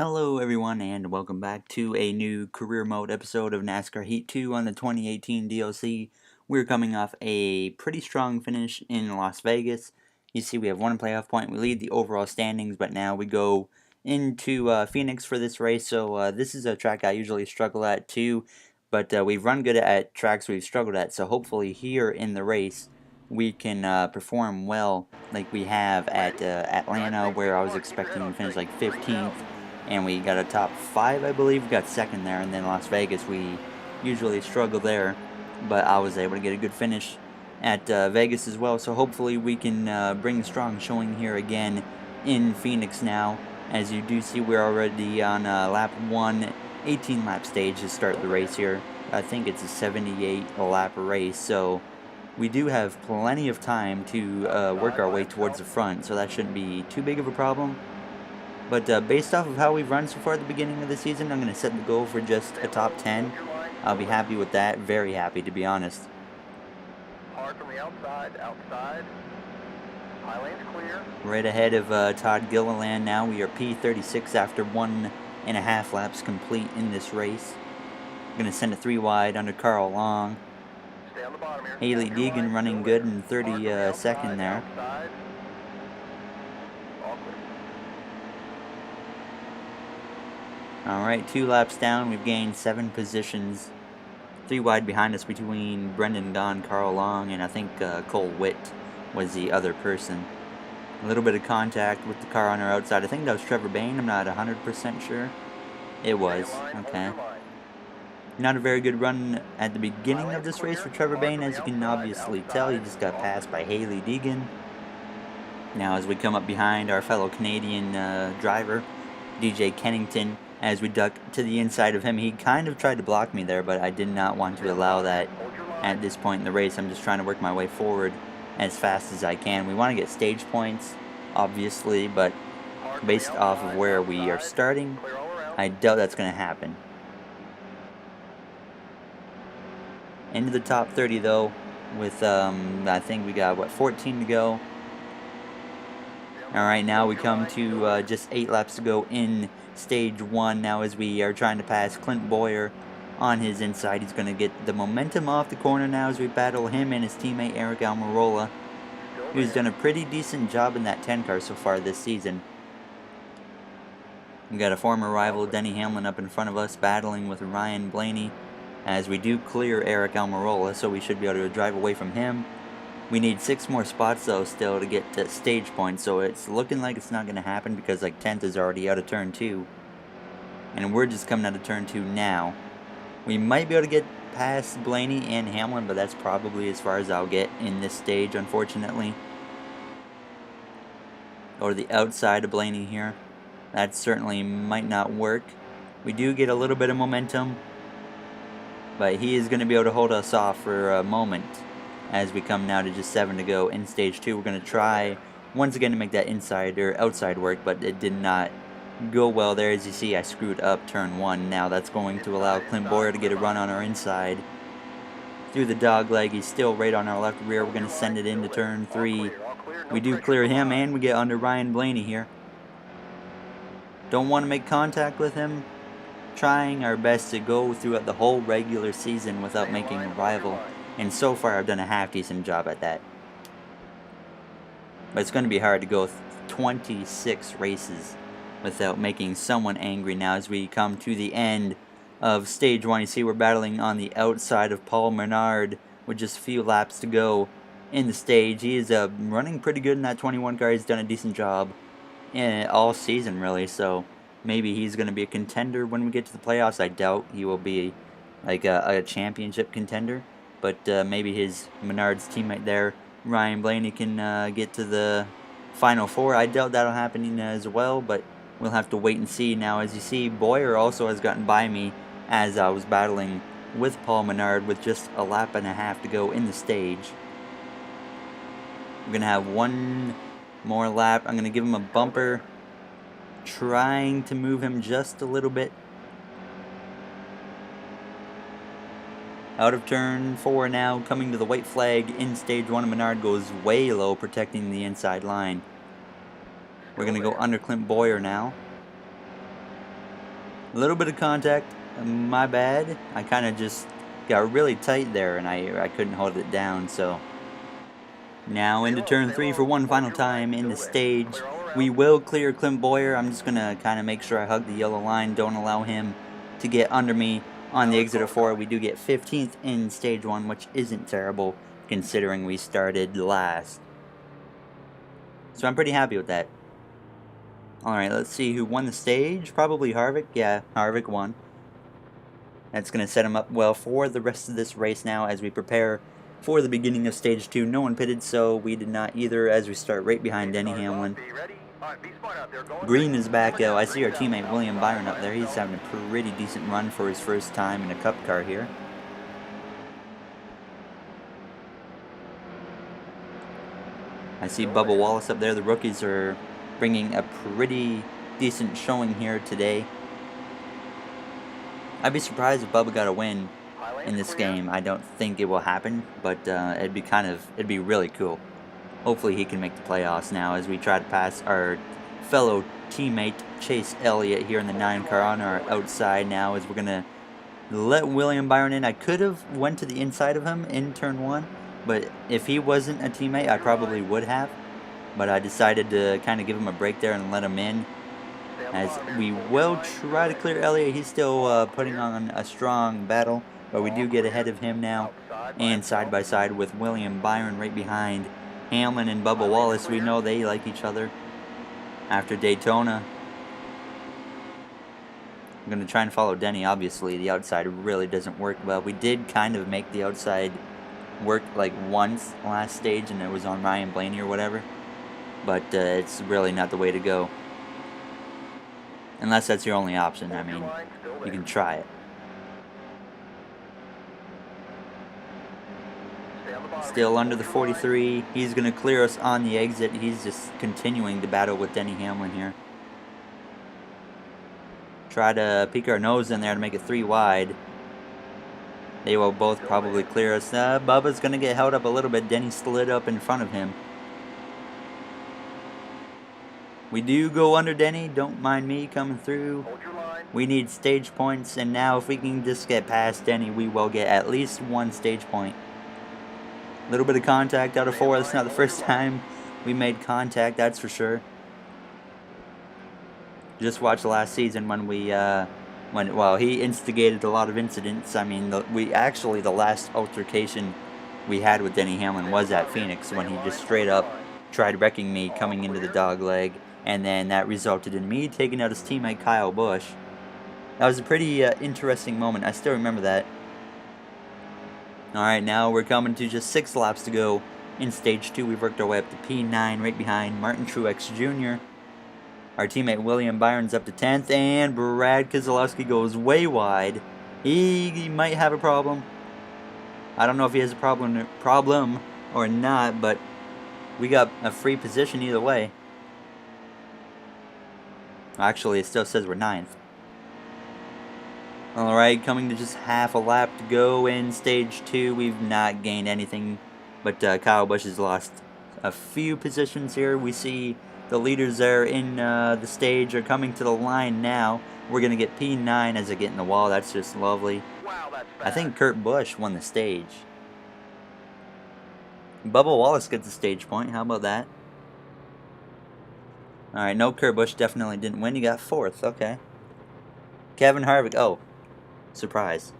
Hello everyone and welcome back to a new career mode episode of NASCAR Heat 2 on the 2018 DLC. We're coming off a pretty strong finish in Las Vegas. You see we have one playoff point, we lead the overall standings, but now we go into Phoenix for this race. So this is a track I usually struggle at too, but we've run good at tracks we've struggled at, so hopefully here in the race we can perform well like we have at Atlanta, where I was expecting to finish like 15th and we got a top 5, I believe. We got second there, and then Las Vegas, we usually struggle there, but I was able to get a good finish at Vegas as well, so hopefully we can bring a strong showing here again in Phoenix now. As you do see, we're already on lap 1, 18 lap stage to start the race here. I think it's a 78 lap race, so we do have plenty of time to work our way towards the front, so that shouldn't be too big of a problem. But based off of how we've run so far at the beginning of the season, I'm going to set the goal for just a top 10. I'll be happy with that. Very happy, to be honest. Hard from the outside. High lane's clear. Right ahead of Todd Gilliland now. We are P36 after 1.5 laps complete in this race. I'm going to send it 3 wide under Carl Long. Stay on the bottom here. Haley Deegan running good in 32nd there. Alright, 2 laps down, we've gained 7 positions. 3 wide behind us between Brendan Gaughan, Carl Long, and I think Cole Witt was the other person. A little bit of contact with the car on our outside. I think that was Trevor Bayne, I'm not 100% sure. It was, okay. Not a very good run at the beginning of this race for Trevor Bayne, as you can obviously tell. He just got passed by Haley Deegan. Now as we come up behind our fellow Canadian driver, DJ Kennington, as we duck to the inside of him. He kind of tried to block me there, but I did not want to allow that at this point in the race. I'm just trying to work my way forward as fast as I can. We want to get stage points, obviously, but based off of where we are starting, I doubt that's going to happen. Into the top 30, though, with, I think we got, 14 to go. Alright, now we come to just 8 laps to go in stage 1 now, as we are trying to pass Clint Boyer on his inside. He's going to get the momentum off the corner now as we battle him and his teammate Eric Almirola, who's done a pretty decent job in that 10 car so far this season. We've got a former rival, Denny Hamlin, up in front of us battling with Ryan Blaney, as we do clear Eric Almirola, so we should be able to drive away from him. We need 6 more spots, though, still to get to stage points, so it's looking like it's not going to happen because, like, 10th is already out of turn 2. And we're just coming out of turn 2 now. We might be able to get past Blaney and Hamlin, but that's probably as far as I'll get in this stage, unfortunately. Go to the outside of Blaney here. That certainly might not work. We do get a little bit of momentum, but he is going to be able to hold us off for a moment. As we come now to just 7 to go in stage 2, we're going to try once again to make that inside or outside work, but it did not go well there. As you see, I screwed up turn 1. Now that's going to allow Clint Boyer to get a run on our inside through the dog leg. He's still right on our left rear. We're going to send it into turn 3. We do clear him, and we get under Ryan Blaney here. Don't want to make contact with him. Trying our best to go throughout the whole regular season without making a rival. And so far, I've done a half-decent job at that. But it's going to be hard to go 26 races without making someone angry now as we come to the end of stage 1. You see we're battling on the outside of Paul Menard with just a few laps to go in the stage. He is running pretty good in that 21 car. He's done a decent job all season, really. So maybe he's going to be a contender when we get to the playoffs. I doubt he will be like a championship contender. But maybe his Menard's teammate there, Ryan Blaney, can get to the Final 4. I doubt that'll happen as well, but we'll have to wait and see. Now, as you see, Boyer also has gotten by me as I was battling with Paul Menard with just a lap and a half to go in the stage. We're going to have one more lap. I'm going to give him a bumper, trying to move him just a little bit. Out of turn 4 now, coming to the white flag in stage 1. Menard goes way low, protecting the inside line. We're going to go under Clint Boyer now. A little bit of contact, my bad. I kind of just got really tight there and I couldn't hold it down, so. Now into turn 3 for one final time in the stage. We will clear Clint Boyer. I'm just going to kind of make sure I hug the yellow line. Don't allow him to get under me on the exit of 4. We do get 15th in stage 1, which isn't terrible considering we started last. So I'm pretty happy with that. Alright, let's see who won the stage. Probably Harvick. Yeah, Harvick won. That's going to set him up well for the rest of this race now as we prepare for the beginning of stage 2. No one pitted, so we did not either as we start right behind Denny Hamlin. Green is back. I see our teammate William Byron up there. He's having a pretty decent run for his first time in a cup car here. I see Bubba Wallace up there. The rookies are bringing a pretty decent showing here today. I'd be surprised if Bubba got a win in this game. I don't think it will happen, but it'd be really cool. Hopefully he can make the playoffs now as we try to pass our fellow teammate Chase Elliott here in the 9 car on our outside now as we're going to let William Byron in. I could have went to the inside of him in turn 1, but if he wasn't a teammate, I probably would have. But I decided to kind of give him a break there and let him in. As we will try to clear Elliott. He's still putting on a strong battle, but we do get ahead of him now. And side by side with William Byron right behind Hamlin and Bubba Wallace. We know they like each other after Daytona. I'm going to try and follow Denny. Obviously, the outside really doesn't work well. We did kind of make the outside work like once last stage, and it was on Ryan Blaney or whatever. But it's really not the way to go. Unless that's your only option. I mean, you can try it. Still under the 43. He's going to clear us on the exit. He's just continuing to battle with Denny Hamlin here. Try to peek our nose in there to make it 3 wide. They will both probably clear us. Bubba's going to get held up a little bit. Denny slid up in front of him. We do go under Denny. Don't mind me coming through. We need stage points, and now if we can just get past Denny, we will get at least 1 stage point. A little bit of contact out of 4. That's not the first time we made contact, that's for sure. Just watched last season when we, he instigated a lot of incidents. I mean, the last altercation we had with Denny Hamlin was at Phoenix when he just straight up tried wrecking me coming into the dog leg. And then that resulted in me taking out his teammate Kyle Busch. That was a pretty interesting moment. I still remember that. Alright, now we're coming to just 6 laps to go in stage 2. We've worked our way up to P9 right behind Martin Truex Jr. Our teammate William Byron's up to 10th. And Brad Keselowski goes way wide. He might have a problem. I don't know if he has a problem or not, but we got a free position either way. Actually, it still says we're 9th. Alright, coming to just half a lap to go in stage 2. We've not gained anything, but Kyle Busch has lost a few positions here. We see the leaders there in the stage are coming to the line now. We're going to get P9 as I get in the wall. That's just lovely. Wow, that's I think Kurt Busch won the stage. Bubba Wallace gets a stage point. How about that? Alright, no, Kurt Busch definitely didn't win. He got 4th. Okay. Kevin Harvick. Oh, surprise.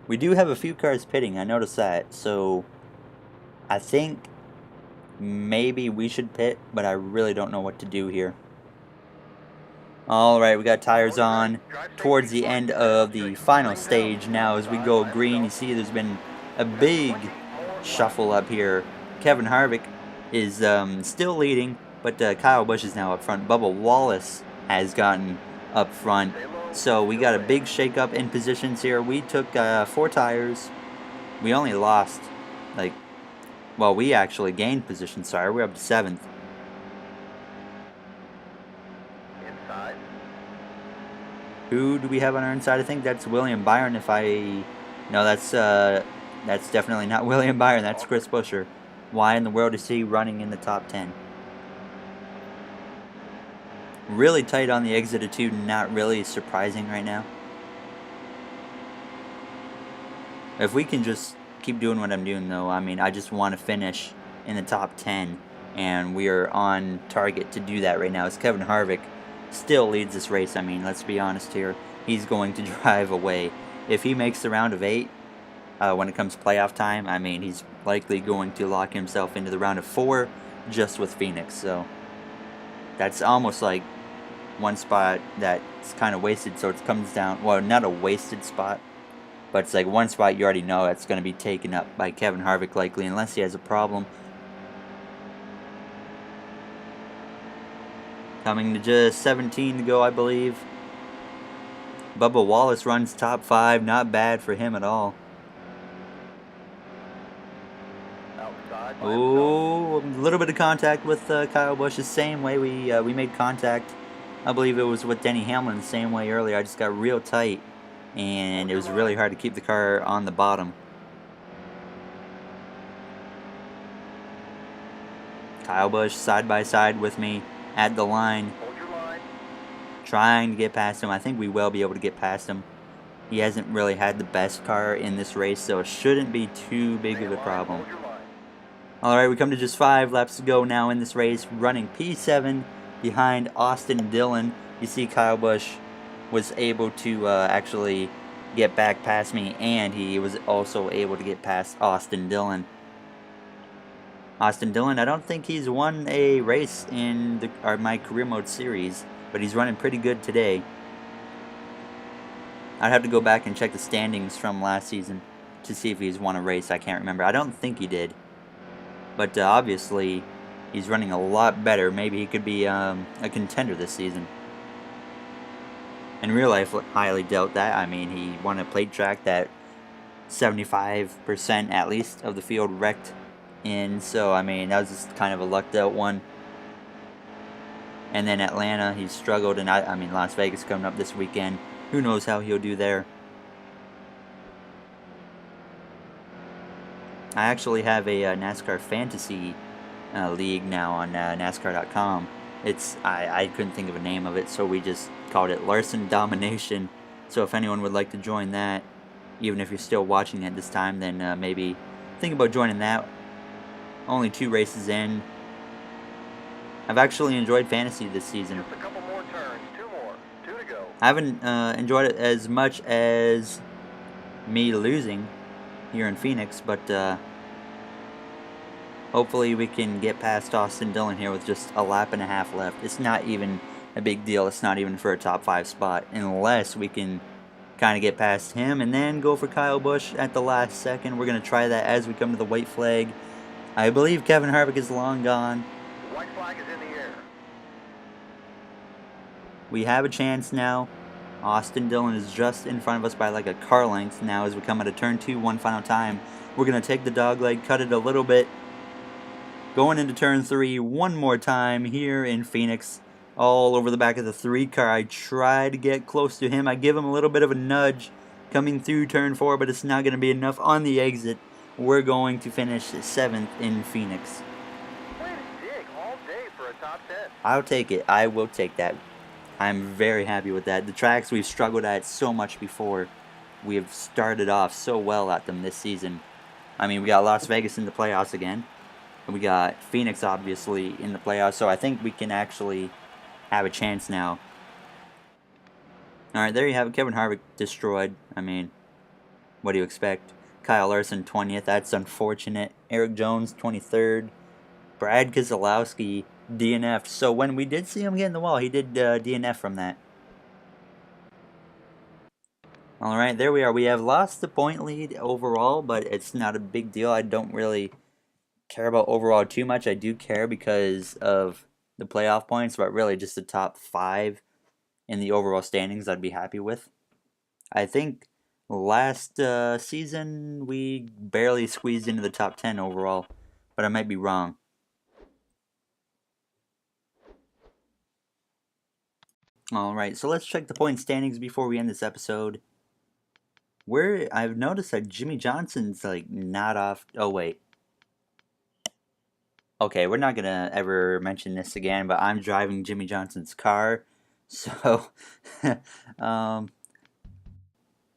We do have a few cars pitting. I noticed that. So, I think maybe we should pit, but I really don't know what to do here. Alright, we got tires on towards the end of the final stage now as we go green. You see there's been a big shuffle up here. Kevin Harvick is still leading, but Kyle Busch is now up front. Bubba Wallace has gotten up front. So we got a big shake-up in positions here. We took 4 tires. We only lost, we actually gained position, sorry. We're up to 7th. inside. Who do we have on our inside? I think that's William Byron. No, that's definitely not William Byron. That's Chris Buescher. Why in the world is he running in the top 10? Really tight on the exit of 2. Not really surprising right now. If we can just keep doing what I'm doing, though, I mean, I just want to finish in the top 10, and we are on target to do that right now. As Kevin Harvick still leads this race. I mean, let's be honest here. He's going to drive away. If he makes the round of 8, when it comes playoff time, I mean, he's likely going to lock himself into the round of 4 just with Phoenix. So that's almost like one spot that's kind of wasted. So it comes down, well, not a wasted spot, but it's like one spot you already know that's going to be taken up by Kevin Harvick likely, unless he has a problem. Coming to just 17 to go, I believe. Bubba Wallace runs top 5. Not bad for him at all. Outside by himself. Oh, a little bit of contact with Kyle Busch. The same way we made contact. I believe it was with Denny Hamlin the same way earlier. I just got real tight, and it was really hard to keep the car on the bottom. Kyle Busch side by side with me at the line, Hold your line. trying to get past him. I think we will be able to get past him. He hasn't really had the best car in this race, so it shouldn't be too big of a problem. Hold your line. Alright, we come to just 5 laps to go now in this race, running P7 behind Austin Dillon. You see Kyle Busch was able to actually get back past me, and he was also able to get past Austin Dillon. Austin Dillon, I don't think he's won a race in my career mode series, but he's running pretty good today. I'd have to go back and check the standings from last season to see if he's won a race. I can't remember. I don't think he did. But obviously, he's running a lot better. Maybe he could be a contender this season. In real life, highly doubt that. I mean, he won a plate track that 75% at least of the field wrecked in. So, I mean, that was just kind of a lucked out one. And then Atlanta, he struggled. And I mean, Las Vegas coming up this weekend. Who knows how he'll do there. I actually have a NASCAR fantasy league now on NASCAR.com. I couldn't think of a name of it, so we just called it Larson Domination. So if anyone would like to join that, even if you're still watching at this time, then maybe think about joining that. Only 2 races in. I've actually enjoyed fantasy this season. Just a couple more turns. 2 more. 2 to go. I haven't enjoyed it as much as me losing here in Phoenix, but hopefully we can get past Austin Dillon here with just a lap and a half left. It's not even a big deal. It's not even for a top 5 spot, unless we can kind of get past him and then go for Kyle Busch at the last second. We're going to try that as we come to the white flag. I believe Kevin Harvick is long gone. The white flag is in the air. We have a chance now. Austin Dillon is just in front of us by like a car length now as we come out of turn 2 one final time. We're going to take the dog leg, cut it a little bit. Going into turn 3 one more time here in Phoenix. All over the back of the 3 car. I try to get close to him. I give him a little bit of a nudge coming through turn 4, but it's not going to be enough on the exit. We're going to finish 7th in Phoenix. Way to dig all day for a top 10. I'll take it. I will take that. I'm very happy with that. The tracks we've struggled at so much before, we have started off so well at them this season. I mean, we got Las Vegas in the playoffs again. And we got Phoenix, obviously, in the playoffs. So I think we can actually have a chance now. Alright, there you have it. Kevin Harvick destroyed. I mean, what do you expect? Kyle Larson, 20th. That's unfortunate. Eric Jones, 23rd. Brad Keselowski, DNF. So when we did see him get in the wall, he did DNF from that. Alright, there we are. We have lost the point lead overall, but it's not a big deal. I don't really care about overall too much. I do care because of the playoff points, but really just the top 5 in the overall standings I'd be happy with. I think last season we barely squeezed into the top 10 overall, but I might be wrong. Alright, so let's check the point standings before we end this episode. I've noticed that Jimmy Johnson's like not off. Oh wait. Okay, we're not gonna ever mention this again, but I'm driving Jimmy Johnson's car, so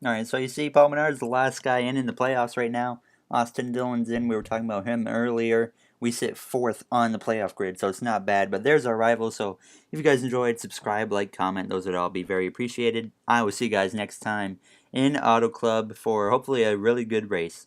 Alright, so you see Paul Menard's the last guy in the playoffs right now. Austin Dillon's in. We were talking about him earlier. We sit fourth on the playoff grid, so it's not bad. But there's our rival. So if you guys enjoyed, subscribe, like, comment. Those would all be very appreciated. I will see you guys next time in Auto Club for hopefully a really good race.